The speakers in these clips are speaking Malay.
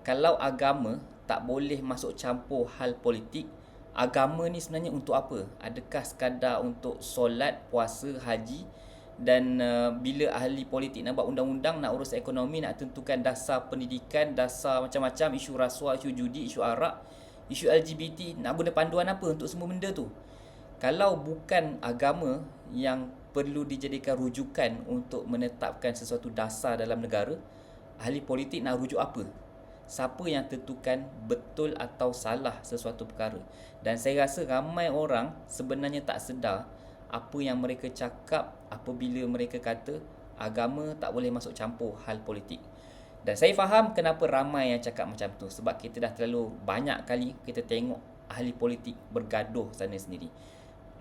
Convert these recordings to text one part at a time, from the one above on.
kalau agama tak boleh masuk campur hal politik, agama ni sebenarnya untuk apa? Adakah sekadar untuk solat, puasa, haji dan bila ahli politik nak buat undang-undang, nak urus ekonomi, nak tentukan dasar pendidikan, dasar macam-macam, isu rasuah, isu judi, isu arak, isu LGBT, nak guna panduan apa untuk semua benda tu? Kalau bukan agama yang perlu dijadikan rujukan untuk menetapkan sesuatu dasar dalam negara, ahli politik nak rujuk apa? Siapa yang tentukan betul atau salah sesuatu perkara? Dan saya rasa ramai orang sebenarnya tak sedar apa yang mereka cakap apabila mereka kata agama tak boleh masuk campur hal politik. Dan saya faham kenapa ramai yang cakap macam tu, sebab kita dah terlalu banyak kali kita tengok ahli politik bergaduh sana sendiri.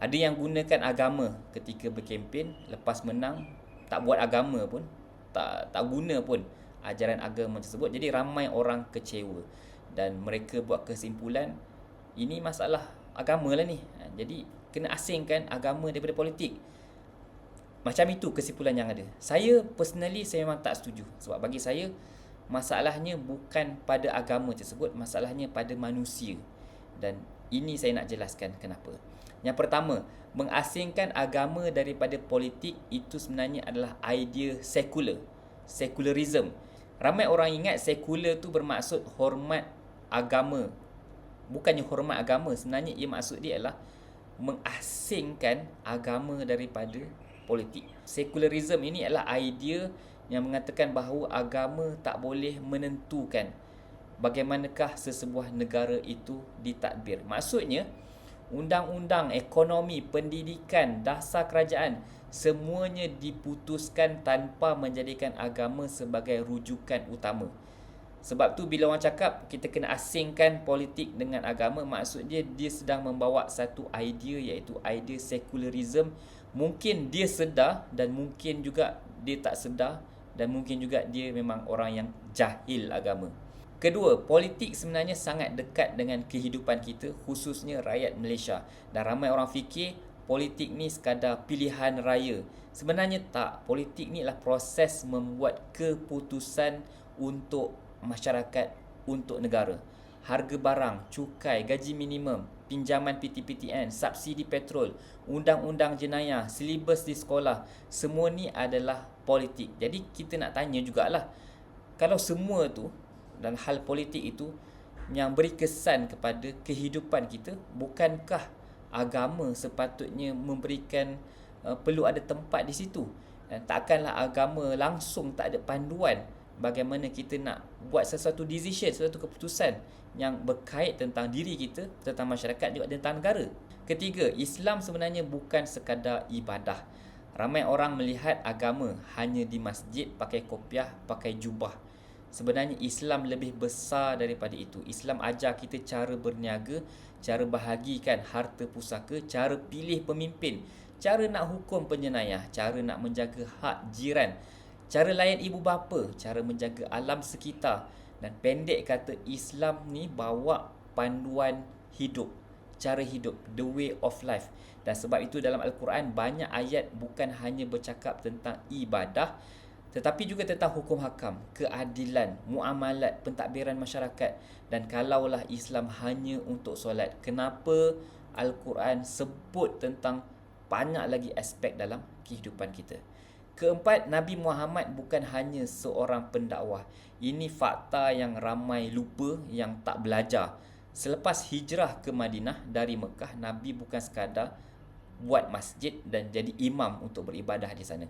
Ada yang gunakan agama ketika berkempen, lepas menang tak buat agama pun, tak guna pun ajaran agama tersebut. Jadi ramai orang kecewa dan mereka buat kesimpulan ini masalah agama lah ni. Jadi kena asingkan agama daripada politik. Macam itu kesimpulan yang ada. Saya personally saya memang tak setuju, sebab bagi saya masalahnya bukan pada agama tersebut, masalahnya pada manusia. Dan ini saya nak jelaskan kenapa. Yang pertama, mengasingkan agama daripada politik itu sebenarnya adalah idea sekular, secularism. Ramai orang ingat sekular tu bermaksud hormat agama. Bukannya hormat agama, sebenarnya ia maksud dia adalah mengasingkan agama daripada politik. Secularism ini adalah idea yang mengatakan bahawa agama tak boleh menentukan bagaimanakah sesebuah negara itu ditadbir. Maksudnya, undang-undang, ekonomi, pendidikan, dasar kerajaan, semuanya diputuskan tanpa menjadikan agama sebagai rujukan utama. Sebab tu bila orang cakap kita kena asingkan politik dengan agama, maksud dia sedang membawa satu idea, iaitu idea secularism. Mungkin dia sedar dan mungkin juga dia tak sedar, dan mungkin juga dia memang orang yang jahil agama. Kedua, politik sebenarnya sangat dekat dengan kehidupan kita, khususnya rakyat Malaysia. Dan ramai orang fikir politik ni sekadar pilihan raya. Sebenarnya tak. Politik ni adalah proses membuat keputusan untuk masyarakat, untuk negara. Harga barang, cukai, gaji minimum, pinjaman PTPTN, subsidi petrol, undang-undang jenayah, silibus di sekolah, semua ni adalah politik. Jadi kita nak tanya jugalah, kalau semua tu dan hal politik itu yang beri kesan kepada kehidupan kita, bukankah agama sepatutnya memberikan perlu ada tempat di situ? Dan takkanlah agama langsung tak ada panduan bagaimana kita nak buat sesuatu decision, sesuatu keputusan yang berkait tentang diri kita, tentang masyarakat, juga tentang negara. Ketiga, Islam sebenarnya bukan sekadar ibadah. Ramai orang melihat agama hanya di masjid, pakai kopiah, pakai jubah. Sebenarnya Islam lebih besar daripada itu. Islam ajar kita cara berniaga, cara bahagikan harta pusaka, cara pilih pemimpin, cara nak hukum penjenayah, cara nak menjaga hak jiran, cara layan ibu bapa, cara menjaga alam sekitar. Dan pendek kata, Islam ni bawa panduan hidup, cara hidup, the way of life. Dan sebab itu dalam Al-Quran banyak ayat bukan hanya bercakap tentang ibadah, tetapi juga tentang hukum hakam, keadilan, muamalat, pentadbiran masyarakat. Dan kalaulah Islam hanya untuk solat, kenapa Al-Quran sebut tentang banyak lagi aspek dalam kehidupan kita? Keempat, Nabi Muhammad bukan hanya seorang pendakwah. Ini fakta yang ramai lupa, yang tak belajar. Selepas hijrah ke Madinah dari Mekah, Nabi bukan sekadar buat masjid dan jadi imam untuk beribadah di sana.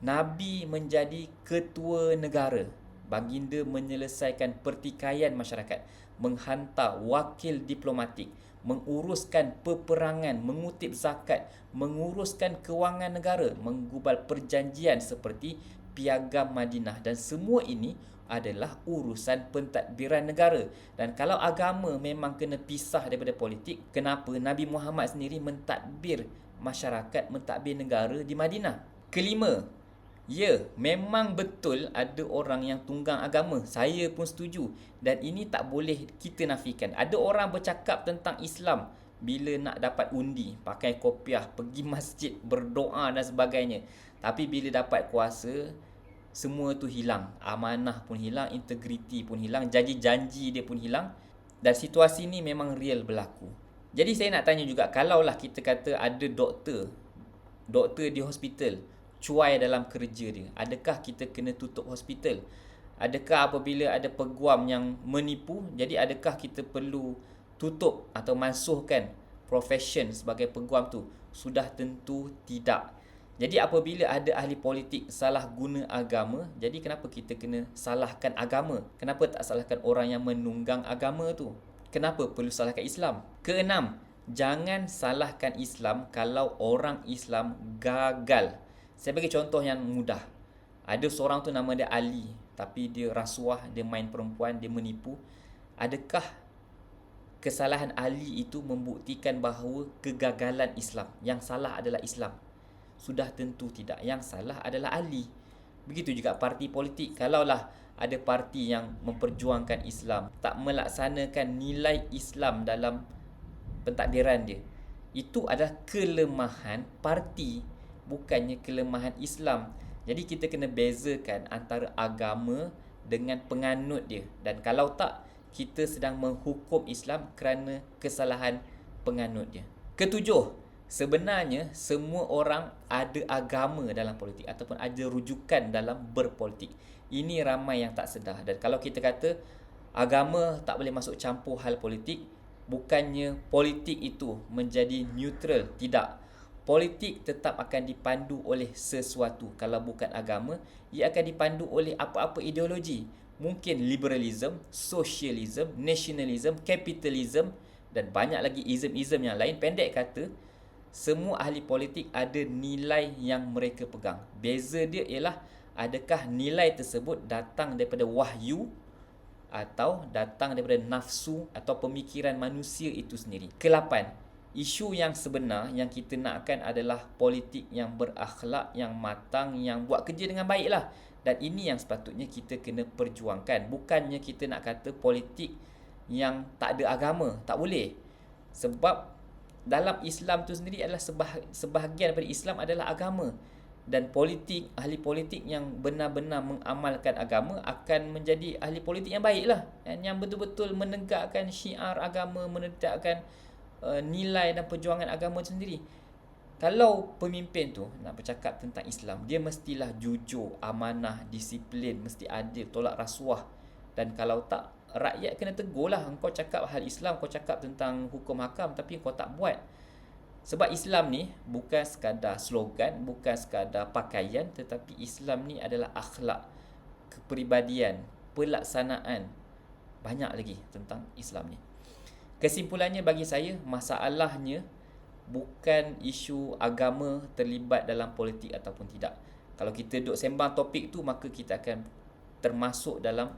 Nabi menjadi ketua negara. Baginda menyelesaikan pertikaian masyarakat, menghantar wakil diplomatik, menguruskan peperangan, mengutip zakat, menguruskan kewangan negara, menggubal perjanjian seperti Piagam Madinah. Dan semua ini adalah urusan pentadbiran negara. Dan kalau agama memang kena pisah daripada politik, kenapa Nabi Muhammad sendiri mentadbir masyarakat, mentadbir negara di Madinah? Kelima, ya, memang betul ada orang yang tunggang agama. Saya pun setuju. Dan ini tak boleh kita nafikan. Ada orang bercakap tentang Islam bila nak dapat undi, pakai kopiah, pergi masjid, berdoa dan sebagainya. Tapi bila dapat kuasa, semua tu hilang. Amanah pun hilang, integriti pun hilang, janji-janji dia pun hilang. Dan situasi ni memang real berlaku. Jadi saya nak tanya juga, kalaulah kita kata ada doktor di hospital cuai dalam kerja dia, adakah kita kena tutup hospital? Adakah apabila ada peguam yang menipu, jadi adakah kita perlu tutup atau mansuhkan profession sebagai peguam tu? Sudah tentu tidak. Jadi apabila ada ahli politik salah guna agama, jadi kenapa kita kena salahkan agama? Kenapa tak salahkan orang yang menunggang agama tu? Kenapa perlu salahkan Islam? Keenam, jangan salahkan Islam kalau orang Islam gagal. Saya bagi contoh yang mudah. Ada seorang tu nama dia Ali, tapi dia rasuah, dia main perempuan, dia menipu. Adakah kesalahan Ali itu membuktikan bahawa kegagalan Islam? Yang salah adalah Islam? Sudah tentu tidak. Yang salah adalah Ali. Begitu juga parti politik. Kalaulah ada parti yang memperjuangkan Islam, tak melaksanakan nilai Islam dalam pentadbiran dia, itu adalah kelemahan parti, bukannya kelemahan Islam. Jadi kita kena bezakan antara agama dengan penganut dia. Dan kalau tak, kita sedang menghukum Islam kerana kesalahan penganut dia. Ketujuh, sebenarnya semua orang ada agama dalam politik ataupun ada rujukan dalam berpolitik. Ini ramai yang tak sedar. Dan kalau kita kata agama tak boleh masuk campur hal politik, bukannya politik itu menjadi neutral. Tidak. Politik tetap akan dipandu oleh sesuatu. Kalau bukan agama, ia akan dipandu oleh apa-apa ideologi. Mungkin liberalism, socialism, nationalism, capitalism dan banyak lagi ism-ism yang lain. Pendek kata, semua ahli politik ada nilai yang mereka pegang. Beza dia ialah adakah nilai tersebut datang daripada wahyu atau datang daripada nafsu atau pemikiran manusia itu sendiri. Kelapan, isu yang sebenar yang kita nakkan adalah politik yang berakhlak, yang matang, yang buat kerja dengan baiklah. Dan ini yang sepatutnya kita kena perjuangkan. Bukannya kita nak kata politik yang tak ada agama. Tak boleh. Sebab dalam Islam tu sendiri adalah sebahagian daripada Islam adalah agama. Dan politik, ahli politik yang benar-benar mengamalkan agama akan menjadi ahli politik yang baiklah. Yang betul-betul menegakkan syiar agama, menegakkan nilai dan perjuangan agama itu sendiri. Kalau pemimpin tu nak bercakap tentang Islam, dia mestilah jujur, amanah, disiplin, mesti adil, tolak rasuah. Dan kalau tak, rakyat kena tegur lah. Engkau cakap hal Islam, kau cakap tentang hukum hakam, tapi kau tak buat. Sebab Islam ni bukan sekadar slogan, bukan sekadar pakaian, tetapi Islam ni adalah akhlak, kepribadian, pelaksanaan. Banyak lagi tentang Islam ni. Kesimpulannya bagi saya, masalahnya bukan isu agama terlibat dalam politik ataupun tidak. Kalau kita duduk sembang topik tu, maka kita akan termasuk dalam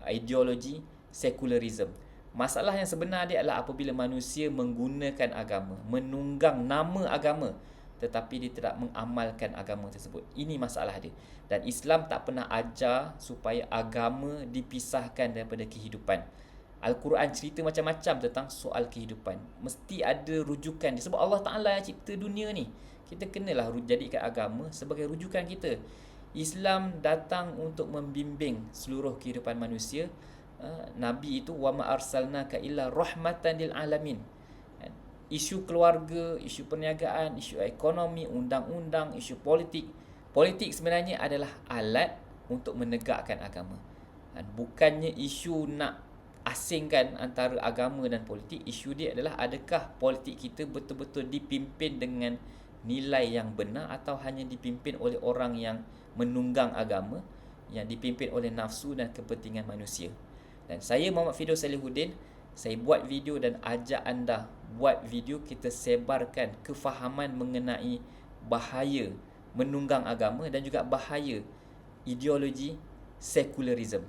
ideologi sekularisme. Masalah yang sebenar dia adalah apabila manusia menggunakan agama, menunggang nama agama, tetapi dia tidak mengamalkan agama tersebut. Ini masalah dia. Dan Islam tak pernah ajar supaya agama dipisahkan daripada kehidupan. Al-Quran cerita macam-macam tentang soal kehidupan. Mesti ada rujukan dia. Sebab Allah Ta'ala yang cipta dunia ni. Kita kenalah jadikan agama sebagai rujukan kita. Islam datang untuk membimbing seluruh kehidupan manusia. Nabi itu wa ma arsalnaka illa rahmatan lil alamin. Isu keluarga, isu perniagaan, isu ekonomi, undang-undang, isu politik. Politik sebenarnya adalah alat untuk menegakkan agama. Bukannya isu nak asingkan antara agama dan politik. Isu dia adalah adakah politik kita betul-betul dipimpin dengan nilai yang benar atau hanya dipimpin oleh orang yang menunggang agama, yang dipimpin oleh nafsu dan kepentingan manusia. Dan saya Muhammad Firdaus Salihuddin, saya buat video dan ajak anda buat video, kita sebarkan kefahaman mengenai bahaya menunggang agama dan juga bahaya ideologi sekularisme.